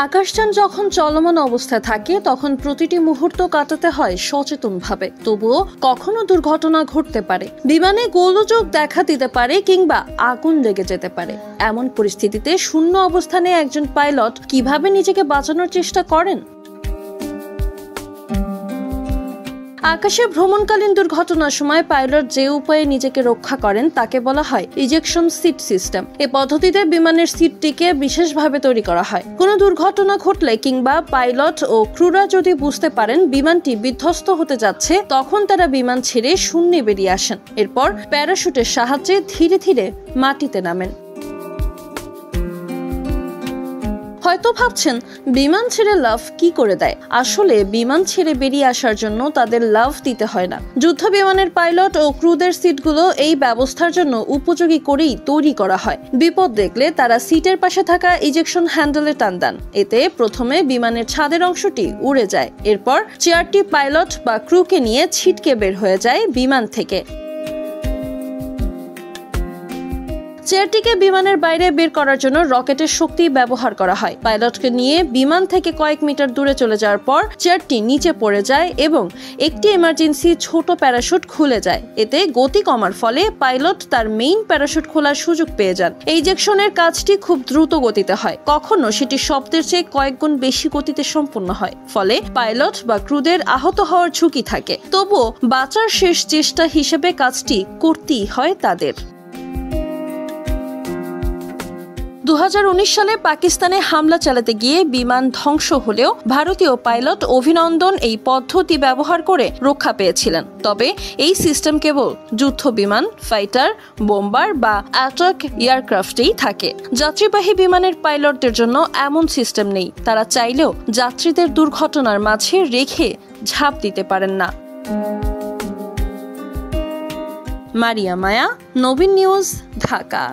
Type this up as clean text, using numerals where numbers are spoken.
আকাশযান যখন চলমান অবস্থায় থাকে তখন প্রতিটি মুহূর্ত কাটাতে হয় সচেতনভাবে। তবুও কখনো দুর্ঘটনা ঘটতে পারে, বিমানে গোলযোগ দেখা দিতে পারে কিংবা আগুন লেগে যেতে পারে। এমন পরিস্থিতিতে শূন্য অবস্থানে একজন পাইলট কিভাবে নিজেকে বাঁচানোর চেষ্টা করেন? আকাশে ভ্রমণকালীন দুর্ঘটনার সময় পাইলট যে উপায়ে নিজেকে রক্ষা করেন তাকে বলা হয় ইজেকশন সিট সিস্টেম। এই পদ্ধতিতে বিমানের সিটটিকে বিশেষভাবে তৈরি করা হয়। কোনো দুর্ঘটনা ঘটলে কিংবা পাইলট ও ক্রুরা যদি বুঝতে পারেন বিমানটি বিধ্বস্ত হতে যাচ্ছে, তখন তারা বিমান ছেড়ে শূন্যে বেরিয়ে আসেন। এরপর প্যারাশুটের সাহায্যে ধীরে ধীরে মাটিতে নামেন। হয়তো ভাবছেন বিমান ছেড়ে লাফ কি করে দেয়? আসলে বিমান ছেড়ে বেরিয়ে আসার জন্য তাদের লাফ দিতে হয় না। যুদ্ধ বিমানের পাইলট ও ক্রুদের সিটগুলো এই ব্যবস্থার জন্য উপযোগী করেই তৈরি করা হয়। বিপদ দেখলে তারা সিটের পাশে থাকা ইজেকশন হ্যান্ডেলে টান দেন। এতে প্রথমে বিমানের ছাদের অংশটি উড়ে যায়। এরপর চেয়ারটি পাইলট বা ক্রুকে নিয়ে ছিটকে বের হয়ে যায় বিমান থেকে। চেয়ারটিকে বিমানের বাইরে বের করার জন্য রকেটের শক্তি ব্যবহার করা হয়। পাইলটকে নিয়ে বিমান থেকে কয়েক মিটার দূরে চলে যাওয়ার পর চেয়ারটি নিচে পড়ে যায় এবং একটি এমার্জেন্সি ছোট প্যারাশুট খুলে যায়। এতে গতি কমার ফলে পাইলট তার মেইন প্যারাশুট খোলার সুযোগ পেয়ে যান। এই ইজেকশনের কাজটি খুব দ্রুত গতিতে হয়, কখনো সেটি শব্দের চেয়ে কয়েক গুণ বেশি গতিতে সম্পন্ন হয়। ফলে পাইলট বা ক্রুদের আহত হওয়ার ঝুঁকি থাকে, তবুও বাঁচার শেষ চেষ্টা হিসেবে কাজটি করতেই হয় তাদের। 2019 সালে পাকিস্তানে হামলা চালাতে গিয়ে বিমান ধ্বংস হলেও ভারতীয় পাইলট অভিনন্দন এই পদ্ধতি ব্যবহার করে রক্ষা পেয়েছিলেন। তবে এই সিস্টেম কেবল যুদ্ধ বিমান, ফাইটার, বোম্বার বা অ্যাটাক এয়ারক্রাফটেই থাকে। যাত্রীবাহী বিমানের পাইলটদের জন্য এমন সিস্টেম নেই। তারা চাইলেও যাত্রীদের দুর্ঘটনার মাঝে রেখে ঝাঁপ দিতে পারেন না। মারিয়া মায়া, নবীন নিউজ, ঢাকা।